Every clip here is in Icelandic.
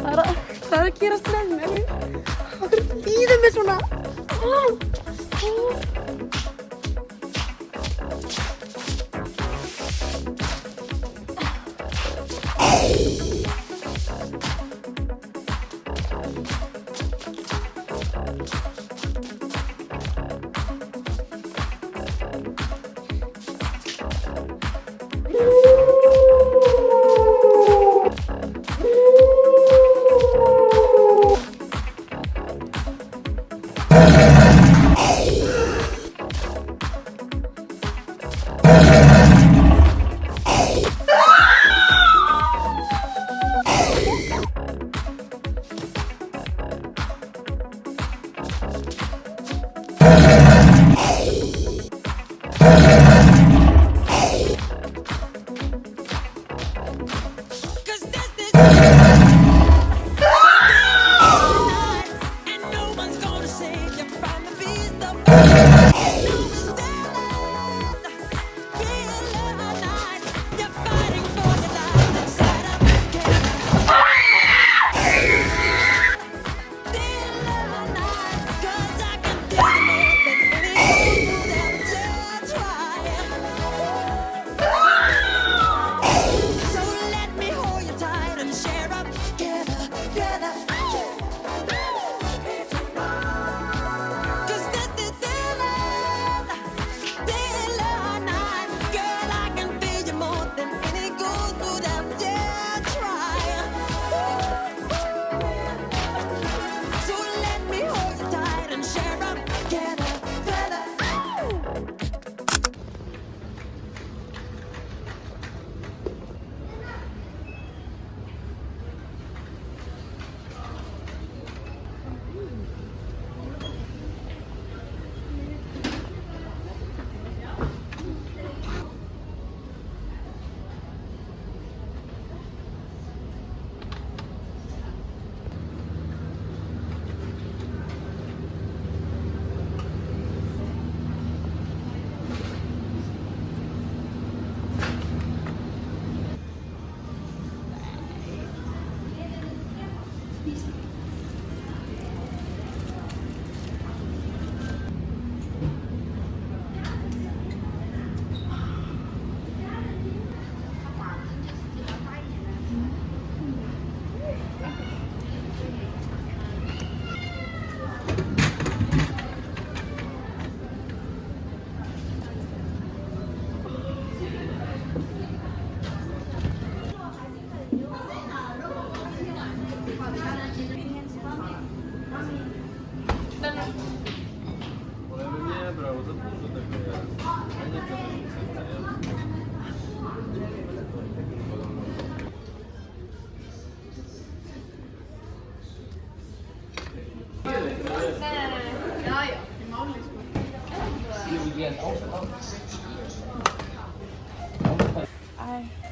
Það er að gerast með mér. Okkur býðum við svona.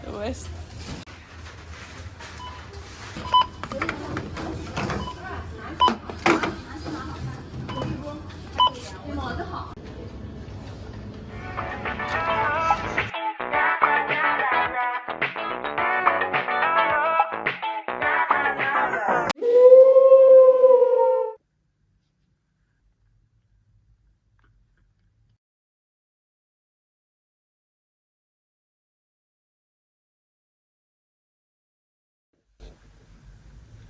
Þú veist.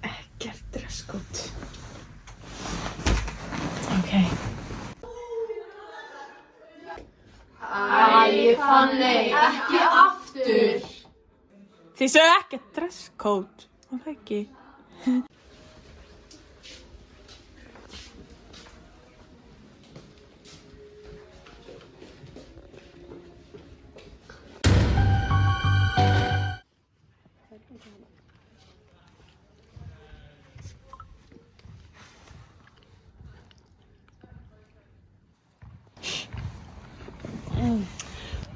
Ekkert dresscode. Ok. Æ, Fanney, ekki aftur! Þið sögðu ekkert dresscode. Var það ekki?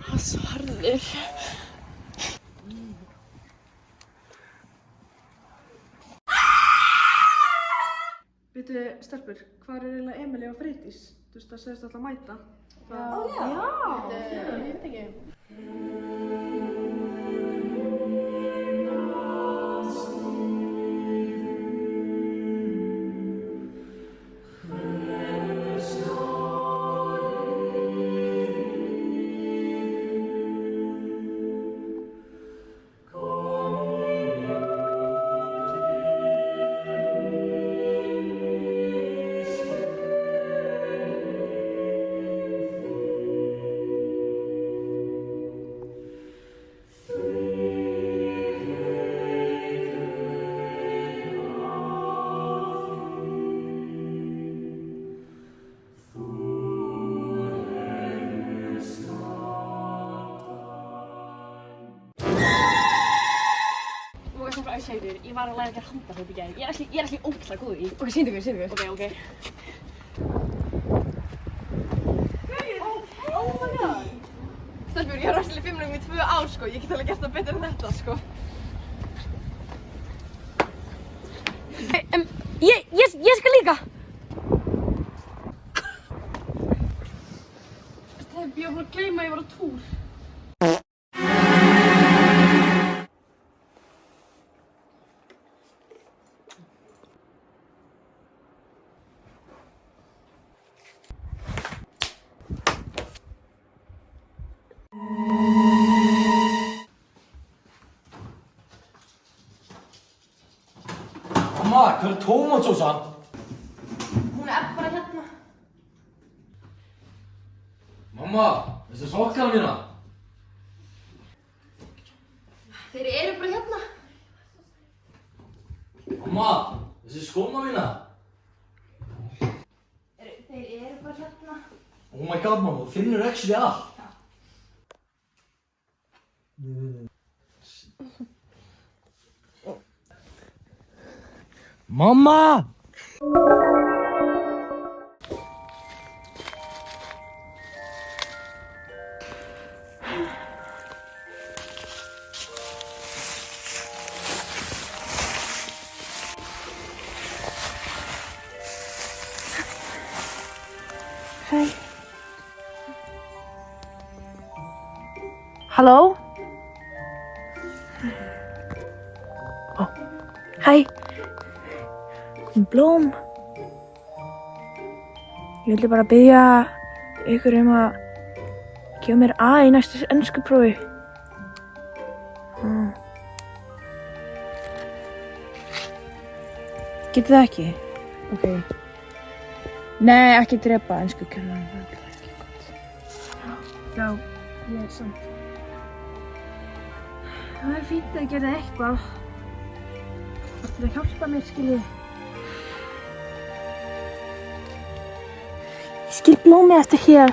Það svarðir. Býtu, stelpur, hvað er eiginlega Emilía og Freydís? Þú veist, það segist alltaf að mæta. Já! Ég veit ekki. eitthvað að segja þér. Ég var að læra að gera handahlaup í gær. Ég er ekki ógeðslega góð í því. Ok, sýndu mér. Ok. Oh my god. Stelpur, ég har ræstilega 5 lögum í 2 ár, sko. Ég get alveg gert það betur en þetta, sko. Ég skal líka. Ég var búin að gleyma að ég var á túr. Mamma, hver er tómatsósan? Hún er bara hérna. Mamma, þessi sokkana mína? Þeir eru bara hérna. Mamma, þessi skóna mína? Þeir eru bara hérna. Oh my god, mamma, þú finnur actually allt. Mamma! Hæ. Halló? Ó, hæ. Blóm. Ég vildi bara biðja ykkur að gefa mér A í næstu enskuprófi. Getið það ekki? Ok. Nei, ekki drepa enskukennarinn, það er ekki gott. Já, ég er samt. Það er fínt að gera eitthvað. Til að hjálpa mér, skiljið. Ég skil blómið eftir hér.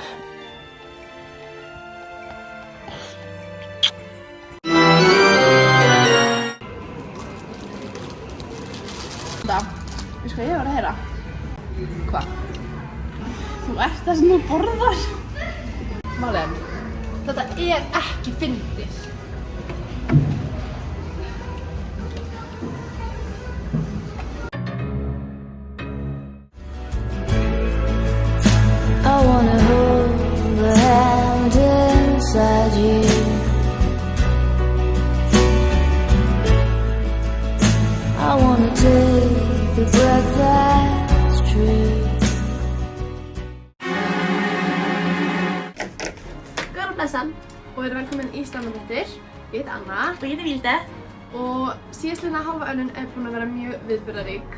Veistu hvað ég var að heyra? Hvað? Þú ert það sem þú borðar? Malen, þetta er ekki fyndið. I wanna hold the hand inside you. I wanna take the breath that's true. Góðan blessan og verið velkomin í Stammanréttir. Ég heiti Anna. Og ég heiti Vilde. Og síðastliðna hálfa önnin er búin að vera mjög viðburðarík.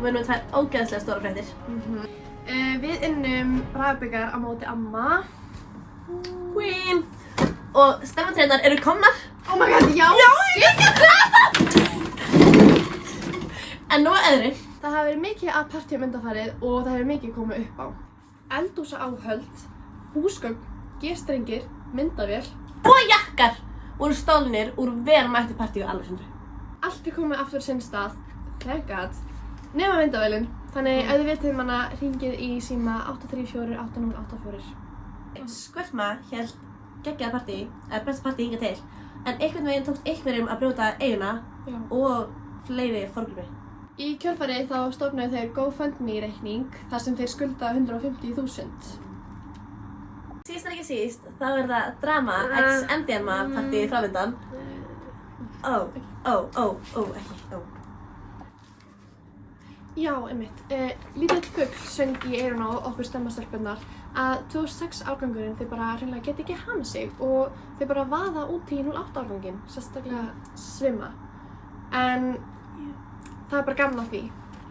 Við erum með tvær ógeðslega stóra fréttir. Við unnum bragðbikar á móti amma. Queen! Og stemmatreinar eru komnar. Oh my god, já! En nú er öðru. Það hafi verið mikið að partíum undanfarið og það hefur mikið komið upp á. Eldhúsa áhöld, húsgögn, g-strengir, myndavél. Og jakkar voru stolnir úr vel mættu partíu Alexandru. Allt er komið aftur sinn stað, thank god, nema myndavélin. Þannig ef þið vitið manna, hringið í síma 834-8084. Skvörma hélt geggjaða partí, eða besta partí hingað til. En einhvern veginn tókst einhverjum að brjóta eiguna og fleiri forgripi. Í kjölfarið þá stofnuðu þeir GoFundMe-reikning þar sem þeir skulda 150.000. Síðast en ekki síst, þá er það Drama x MDMA partíið framöndan. Ekki. Já, einmitt. Lítill fugl söng í eyrun á okkur stemmastelpunnar að 2006 árgangurinn þeir bara hreinlega geti ekki hamið sig og þeir bara vaða út í 08 árganginn, sérstaklega svimma. En það er bara gaman af því.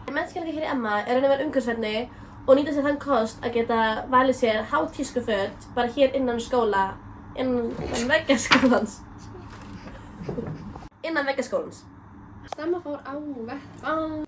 Mennskjálka hér í Emma er að vera umhverfisvænni og nýta sér þann kost að geta valið sér hátískuföt bara hér innan skóla, innan veggjaskólans. Stemma fór á vettvang.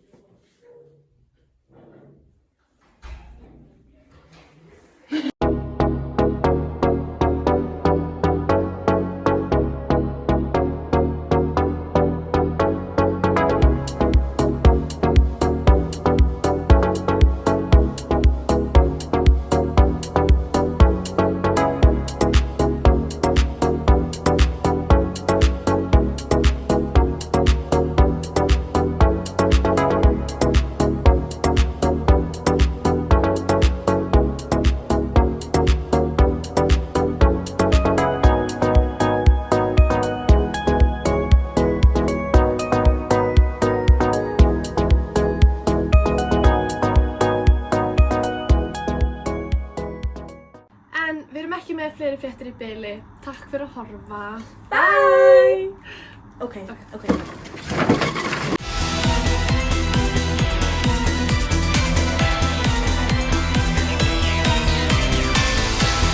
ekki með fleiri fréttir í bili. Takk fyrir að horfa. Bye! Ok.